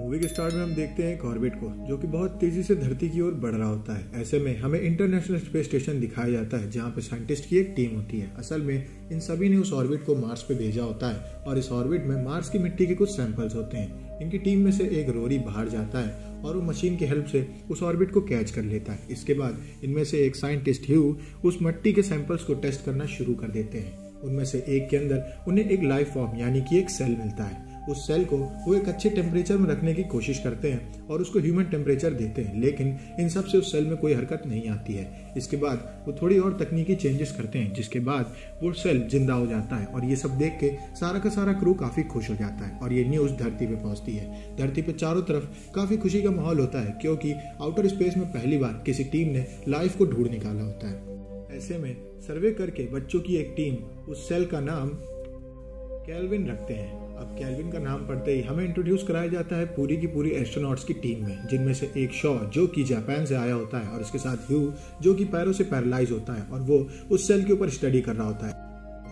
Movie के start में हम देखते हैं एक ऑर्बिट को जो कि बहुत तेजी से धरती की ओर बढ़ रहा होता है। ऐसे में हमें इंटरनेशनल स्पेस स्टेशन दिखाया जाता है जहाँ पे साइंटिस्ट की एक टीम होती है। असल में इन सभी ने उस ऑर्बिट को मार्स पे भेजा होता है और इस ऑर्बिट में मार्स की मिट्टी के कुछ सैंपल्स होते हैं। इनकी टीम में से एक रोरी बाहर जाता है और वो मशीन की हेल्प से उस ऑर्बिट को कैच कर लेता है। इसके बाद इनमें से एक साइंटिस्ट ह्यू उस मिट्टी के सैंपल्स को टेस्ट करना शुरू कर देते हैं। उनमें से एक के अंदर उन्हें एक लाइफ फॉर्म यानी कि एक सेल मिलता है। उस सेल को वो एक अच्छे टेम्परेचर में रखने की कोशिश करते हैं और उसको ह्यूमन टेम्परेचर देते हैं, लेकिन इन सब से उस सेल में कोई हरकत नहीं आती है। इसके बाद वो थोड़ी और तकनीकी चेंजेस करते हैं जिसके बाद वो सेल जिंदा हो जाता है और ये सब देख के सारा का सारा क्रू काफी खुश हो जाता है और ये न्यूज धरती पे पहुंचती है। धरती पे चारों तरफ काफी खुशी का माहौल होता है क्योंकि आउटर स्पेस में पहली बार किसी टीम ने लाइफ को ढूंढ निकाला होता है। ऐसे में सर्वे करके बच्चों की एक टीम उस सेल का नाम केल्विन रखते हैं। अब केल्विन का नाम पढ़ते ही हमें इंट्रोड्यूस कराया जाता है पूरी की पूरी एस्ट्रोनॉट्स की टीम में, जिनमें से एक शॉ जो कि जापान से आया होता है और इसके साथ ह्यू जो कि पैरों से पैरालाइज होता है और वो उस सेल के ऊपर स्टडी कर रहा होता है।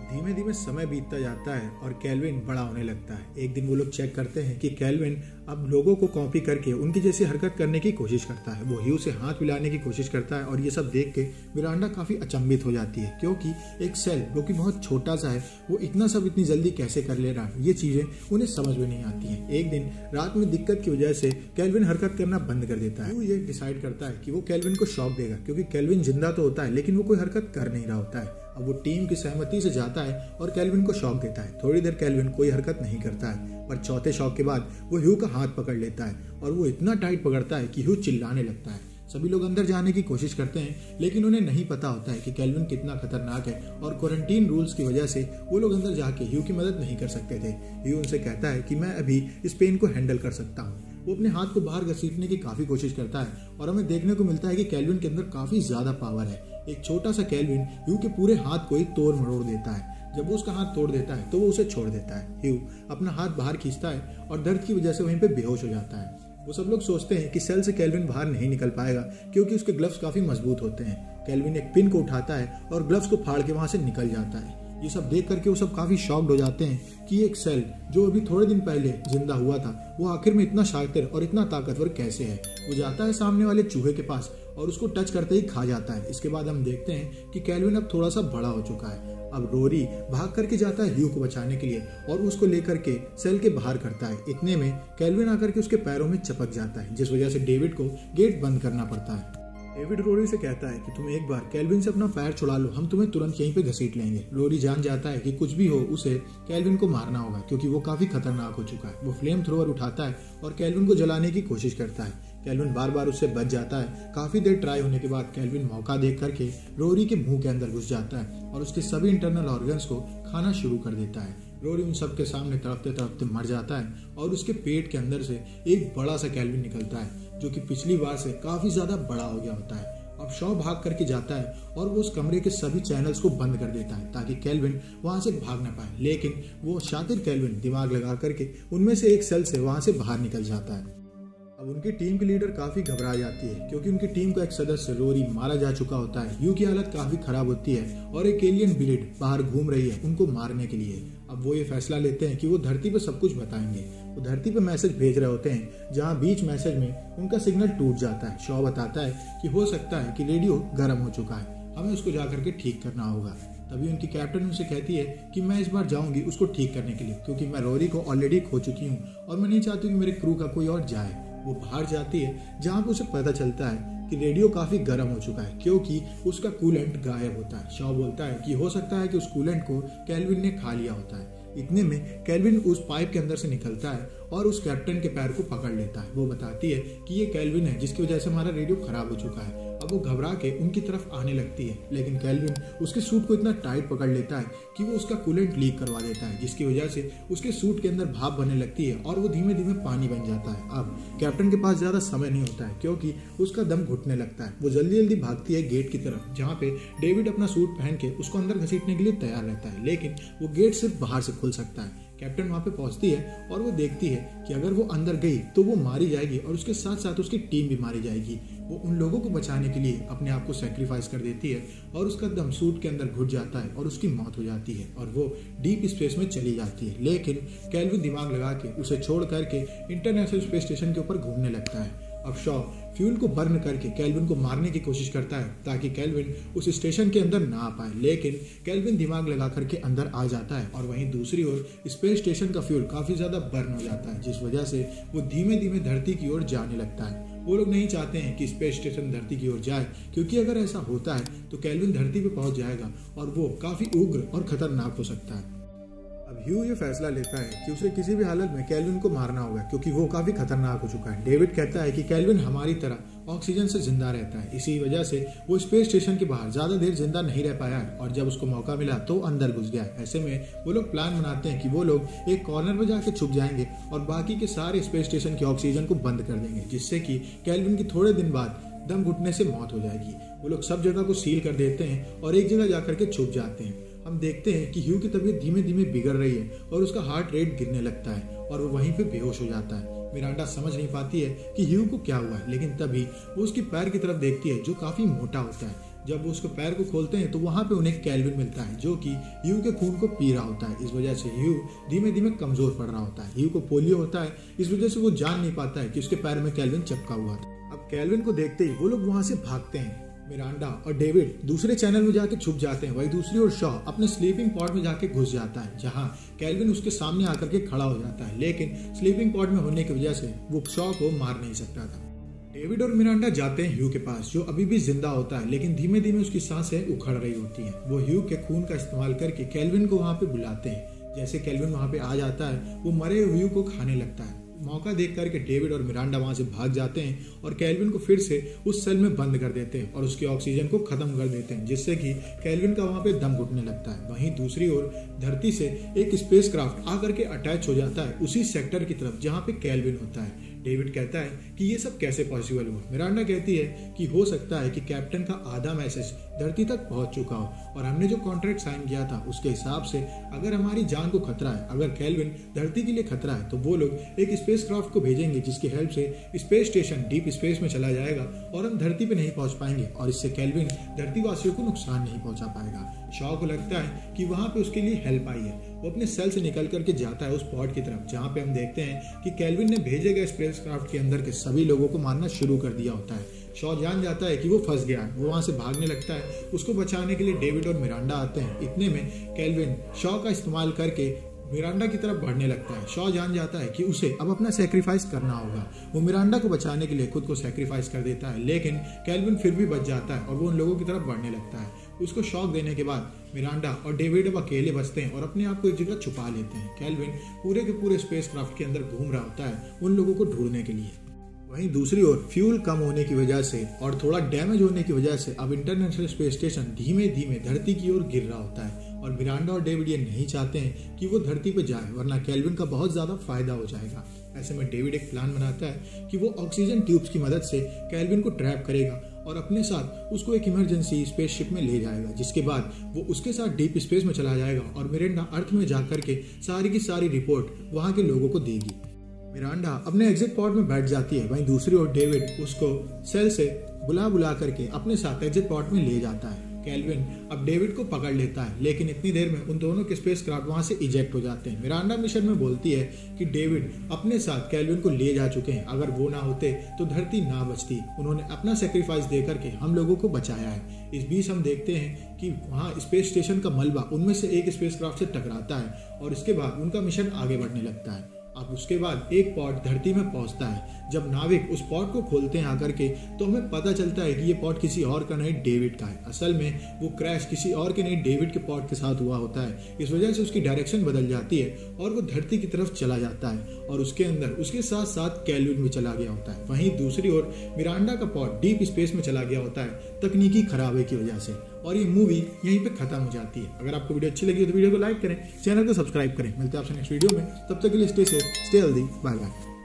धीमे धीमे समय बीतता जाता है और केल्विन बड़ा होने लगता है। एक दिन वो लोग चेक करते हैं कि केल्विन अब लोगों को कॉपी करके उनकी जैसी हरकत करने की कोशिश करता है। वो ह्यू से हाथ मिलाने की कोशिश करता है और ये सब देख के मिरांडा काफी अचंभित हो जाती है क्योंकि एक सेल जो कि बहुत छोटा सा है वो इतना सब इतनी जल्दी कैसे कर ले रहा है, ये चीजें उन्हें समझ में नहीं आती हैं। एक दिन रात में दिक्कत की वजह से केल्विन हरकत करना बंद कर देता है। ह्यू ये डिसाइड करता है कि वो केल्विन को शॉक देगा क्योंकि केल्विन जिंदा तो होता है लेकिन वो कोई हरकत कर नहीं रहा होता है। अब वो टीम की सहमति से जाता है और केल्विन को शॉक देता है। थोड़ी देर केल्विन कोई हरकत नहीं करता है पर चौथे शॉक के बाद वो ह्यू का हाथ पकड़ लेता है और वो इतना टाइट पकड़ता है कि ह्यू चिल्लाने लगता है। सभी लोग अंदर जाने की कोशिश करते हैं लेकिन उन्हें नहीं पता होता है कि केल्विन कितना खतरनाक है और क्वारंटीन रूल्स की वजह से वो लोग अंदर जाके ह्यू की मदद नहीं कर सकते थे। ह्यू उनसे कहता है कि मैं अभी इस पेन को हैंडल कर सकता हूँ। वो अपने हाथ को बाहर घसीटने की काफी कोशिश करता है और हमें देखने को मिलता है कि केल्विन के अंदर काफी ज्यादा पावर है। एक छोटा सा केल्विन ह्यू के पूरे हाथ को ही तोड़ मरोड़ देता है। जब वो उसका हाथ तोड़ देता है तो वो उसे छोड़ देता है। ह्यू अपना हाथ बाहर खींचता है और दर्द की वजह से वहीं पे बेहोश हो जाता है। वो सब लोग सोचते हैं कि सेल से केल्विन बाहर नहीं निकल पाएगा क्योंकि उसके ग्लव्स काफी मजबूत होते हैं। केल्विन एक पिन को उठाता है और ग्लव्स को फाड़ के वहां से निकल जाता है। ये सब देख करके वो सब काफी शॉक्ड हो जाते हैं कि एक सेल जो अभी थोड़े दिन पहले जिंदा हुआ था वो आखिर में इतना शातिर और इतना ताकतवर कैसे है। वो जाता है सामने वाले चूहे के पास और उसको टच करते ही खा जाता है। इसके बाद हम देखते हैं कि केल्विन अब थोड़ा सा बड़ा हो चुका है। अब रोरी भाग करके जाता है ह्यू को बचाने के लिए और उसको लेकर के सेल के बाहर करता है। इतने में केल्विन आकर के उसके पैरों में चपक जाता है जिस वजह से डेविड को गेट बंद करना पड़ता है। डेविड रोरी से कहता है कि तुम एक बार केल्विन से अपना पैर छुड़ा लो, हम तुम्हें तुरंत यहीं पे घसीट लेंगे। रोरी जान जाता है कि कुछ भी हो उसे केल्विन को मारना होगा क्योंकि वो काफी खतरनाक हो चुका है। वो फ्लेम थ्रोवर उठाता है और केल्विन को जलाने की कोशिश करता है। केल्विन बार बार उससे बच जाता है। काफी देर ट्राई होने के बाद केल्विन मौका देख करके रोरी के मुंह के अंदर घुस जाता है और उसके सभी इंटरनल ऑर्गन्स को खाना शुरू कर देता है। रोरी उन सब के सामने तड़पते तड़पते मर जाता है और उसके पेट के अंदर से एक बड़ा सा केल्विन निकलता है जो कि पिछली बार से काफी ज्यादा बड़ा हो गया होता है। अब शॉ भाग करके जाता है और वो उस कमरे के सभी चैनल्स को बंद कर देता है ताकि केल्विन वहां से भाग ना पाए, लेकिन वो शातिर केल्विन दिमाग लगा करके उनमें से एक सेल से वहां से बाहर निकल जाता है। अब उनकी टीम की लीडर काफी घबरा जाती है क्योंकि उनकी टीम का एक सदस्य रोरी मारा जा चुका होता है। ह्यू की हालत काफी खराब होती है और एक एलियन ब्लीड बाहर घूम रही है उनको मारने के लिए। अब वो ये फैसला लेते हैं कि वो धरती पे सब कुछ बताएंगे। वो धरती पे मैसेज भेज रहे होते हैं जहाँ बीच मैसेज में उनका सिग्नल टूट जाता है। शॉ बताता है कि हो सकता है कि रेडियो गर्म हो चुका है, हमें उसको जाकर के ठीक करना होगा। तभी उनकी कैप्टन उनसे कहती है कि मैं इस बार जाऊंगी उसको ठीक करने के लिए क्योंकि मैं रोरी को ऑलरेडी खो चुकी हूँ और मैं नहीं चाहती कि मेरे क्रू का कोई और जाए। वो बाहर जाती है जहाँ पे उसे पता चलता है कि रेडियो काफी गर्म हो चुका है क्योंकि उसका कूलेंट गायब होता है। शॉ बोलता है कि हो सकता है कि उस कूलेंट को केल्विन ने खा लिया होता है। इतने में केल्विन उस पाइप के अंदर से निकलता है और उस कैप्टन के पैर को पकड़ लेता है। वो बताती है कि ये केल्विन है जिसकी वजह से हमारा रेडियो खराब हो चुका है। अब वो घबरा के उनकी तरफ आने लगती है लेकिन केल्विन उसके सूट को इतना टाइट पकड़ लेता है कि वो उसका कूलेंट लीक करवा देता है जिसकी वजह से उसके सूट के अंदर भाप बनने लगती है और वो धीमे धीमे पानी बन जाता है। अब कैप्टन के पास ज्यादा समय नहीं होता है क्योंकि उसका दम घुटने लगता है। वो जल्दी जल्दी भागती है गेट की तरफ जहाँ पे डेविड अपना सूट पहन के उसको अंदर घसीटने के लिए तैयार रहता है, लेकिन वो गेट सिर्फ बाहर से खुल सकता है। कैप्टन वहाँ पे पहुँचती है और वो देखती है कि अगर वो अंदर गई तो वो मारी जाएगी और उसके साथ साथ उसकी टीम भी मारी जाएगी। वो उन लोगों को बचाने के लिए अपने आप को सेक्रीफाइस कर देती है और उसका दम सूट के अंदर घुट जाता है और उसकी मौत हो जाती है और वो डीप स्पेस में चली जाती है। लेकिन केल्विन दिमाग लगा के उसे छोड़ करके इंटरनेशनल स्पेस स्टेशन के ऊपर घूमने लगता है। अब शॉ फ्यूल को बर्न करके केल्विन को मारने की कोशिश करता है ताकि केल्विन उस स्टेशन के अंदर ना आ पाए, लेकिन केल्विन दिमाग लगा करके अंदर आ जाता है और वहीं दूसरी ओर स्पेस स्टेशन का फ्यूल काफी ज्यादा बर्न हो जाता है, जिस वजह से वो धीमे धीमे धरती की ओर जाने लगता है। वो लोग नहीं चाहते हैं कि स्पेस स्टेशन धरती की ओर जाए, क्योंकि अगर ऐसा होता है तो केल्विन धरती पे पहुंच जाएगा और वो काफी उग्र और खतरनाक हो सकता है। अब ह्यू ये फैसला लेता है कि उसे किसी भी हालत में केल्विन को मारना होगा, क्योंकि वो काफी खतरनाक हो चुका है। डेविड कहता है कि केल्विन हमारी तरह ऑक्सीजन से जिंदा रहता है, इसी वजह से वो स्पेस स्टेशन के बाहर ज्यादा देर जिंदा नहीं रह पाया है और जब उसको मौका मिला तो अंदर घुस गया है। ऐसे में वो लोग प्लान बनाते हैं कि वो लोग एक कॉर्नर में जाके छुप जाएंगे और बाकी के सारे स्पेस स्टेशन के ऑक्सीजन को बंद कर देंगे, जिससे कि केल्विन की थोड़े दिन बाद दम घुटने से मौत हो जाएगी। वो लोग सब जगह को सील कर देते हैं और एक जगह जाकर के छुप जाते हैं। हम देखते हैं कि ह्यू की तबीयत धीमे धीमे बिगड़ रही है और उसका हार्ट रेट गिरने लगता है और वो वहीं पे बेहोश हो जाता है। मिरांडा समझ नहीं पाती है कि ह्यू को क्या हुआ है, लेकिन तभी वो उसके पैर की तरफ देखती है जो काफी मोटा होता है। जब वो उसके पैर को खोलते हैं तो वहां पे उन्हें केल्विन मिलता है जो कि ह्यू के खून को पी रहा होता है। इस वजह से ह्यू धीमे धीमे कमजोर पड़ रहा होता है। ह्यू को पोलियो होता है, इस वजह से वो जान नहीं पाता है कि उसके पैर में केल्विन चिपका हुआ था। अब केल्विन को देखते ही वो लोग वहां से भागते हैं। मिरांडा और डेविड दूसरे चैनल में जाके छुप जाते हैं। वही दूसरी ओर शॉ अपने स्लीपिंग पॉड में जाके घुस जाता है, जहां केल्विन उसके सामने आकर के खड़ा हो जाता है, लेकिन स्लीपिंग पॉड में होने की वजह से वो शॉ को मार नहीं सकता था। डेविड और मिरांडा जाते हैं ह्यू के पास, जो अभी भी जिंदा होता है, लेकिन धीमे धीमे उसकी सांसें उखड़ रही होती हैं। वो ह्यू के खून का इस्तेमाल करके केल्विन को वहां पे बुलाते हैं। जैसे केल्विन वहां पे आ जाता है, वो मरे ह्यू को खाने लगता है। मौका देख करके डेविड और मिरांडा वहां से भाग जाते हैं और केल्विन को फिर से उस सेल में बंद कर देते हैं और उसके ऑक्सीजन को खत्म कर देते हैं, जिससे कि केल्विन का वहां पे दम घुटने लगता है। वहीं दूसरी ओर धरती से एक स्पेसक्राफ्ट आकर के अटैच हो जाता है उसी सेक्टर की तरफ जहां पे केल्विन होता है। डेविड कहता है कि ये सब कैसे पॉसिबल हुआ। मिरांडा कहती है कि हो सकता है कि कैप्टन का आधा मैसेज धरती तक पहुंच चुका हो और हमने जो कॉन्ट्रैक्ट साइन किया था उसके हिसाब से अगर हमारी जान को खतरा है, अगर केल्विन धरती के लिए खतरा है, तो वो लोग एक स्पेसक्राफ्ट को भेजेंगे जिसकी हेल्प से स्पेस स्टेशन डीप स्पेस में चला जाएगा और हम धरती पे नहीं पहुंच पाएंगे और इससे केल्विन धरती वासियों को नुकसान नहीं पहुंचा पाएगा। शॉ को लगता है कि वहां पे उसके लिए हेल्प आई है। वो अपने सेल से निकल करके जाता है उस पॉड की तरफ, जहां पे हम देखते हैं कि केल्विन ने भेजे गए स्पेसक्राफ्ट के अंदर के सभी लोगों को मारना शुरू कर दिया होता है। शॉ जान जाता है कि वो फंस गया है, वो वहां से भागने लगता है। उसको बचाने के लिए डेविड और मिरांडा आते हैं। इतने में केल्विन शॉ का इस्तेमाल करके मिरांडा की तरफ बढ़ने लगता है। शॉ जान जाता है कि उसे अब अपना सेक्रीफाइस करना होगा। वो मिरांडा को बचाने के लिए खुद को सेक्रीफाइस कर देता है, लेकिन केल्विन फिर भी बच जाता है और वो उन लोगों की तरफ बढ़ने लगता है। उसको शॉक देने के बाद मिरांडा और डेविड अब अकेले बचते हैं और अपने आप को एक जगह छुपा लेते हैं। केल्विन पूरे के पूरे स्पेसक्राफ्ट के अंदर घूम रहा होता है उन लोगों को ढूंढने के लिए। वहीं दूसरी ओर फ्यूल कम होने की वजह से और थोड़ा डैमेज होने की वजह से अब इंटरनेशनल स्पेस स्टेशन धीमे धीमे धरती की ओर गिर रहा होता है और मिरांडा और डेविड ये नहीं चाहते हैं कि वो धरती पर जाए, वरना केल्विन का बहुत ज्यादा फायदा हो जाएगा। ऐसे में डेविड एक प्लान बनाता है कि वो ऑक्सीजन ट्यूब्स की मदद से केल्विन को ट्रैप करेगा और अपने साथ उसको एक इमरजेंसी स्पेसशिप में ले जाएगा, जिसके बाद वो उसके साथ डीप स्पेस में चला जाएगा और मिरांडा अर्थ में जाकर के सारी की सारी रिपोर्ट वहां के लोगों को देगी। मिरांडा अपने एग्जिट पॉड में बैठ जाती है। वहीं दूसरी ओर डेविड उसको सेल से बुला करके अपने साथ एग्जिट पॉड में ले जाता है। केल्विन अब डेविड को पकड़ लेता है, लेकिन इतनी देर में उन दोनों के स्पेसक्राफ्ट वहां से इजेक्ट हो जाते हैं। मिरांडा मिशन में बोलती है कि डेविड अपने साथ केल्विन को ले जा चुके हैं, अगर वो ना होते तो धरती ना बचती। उन्होंने अपना सेक्रीफाइस दे करके हम लोगों को बचाया है। इस बीच हम देखते हैं कि वहाँ स्पेस स्टेशन का मलबा उनमें से एक स्पेसक्राफ्ट से टकराता है और इसके बाद उनका मिशन आगे बढ़ने लगता है। अब उसके बाद एक पॉड धरती में पहुंचता है। जब नाविक उस पॉड को खोलते हैं आकर के, तो हमें पता चलता है कि ये पॉड किसी और का नहीं, डेविड का है। असल में वो क्रैश किसी और के नहीं, डेविड के पॉड के साथ हुआ होता है। इस वजह से उसकी डायरेक्शन बदल जाती है और वो धरती की तरफ चला जाता है और उसके अंदर उसके साथ साथ केल्विन भी चला गया होता है। वहीं दूसरी ओर मिरांडा का पॉड डीप स्पेस में चला गया होता है तकनीकी खराबे की वजह से, और ये मूवी यहीं पे खत्म हो जाती है। अगर आपको वीडियो अच्छी लगी तो वीडियो को लाइक करें, चैनल को सब्सक्राइब करें। मिलते हैं आपसे नेक्स्ट वीडियो में, तब तक के लिए stay safe, stay healthy, bye bye.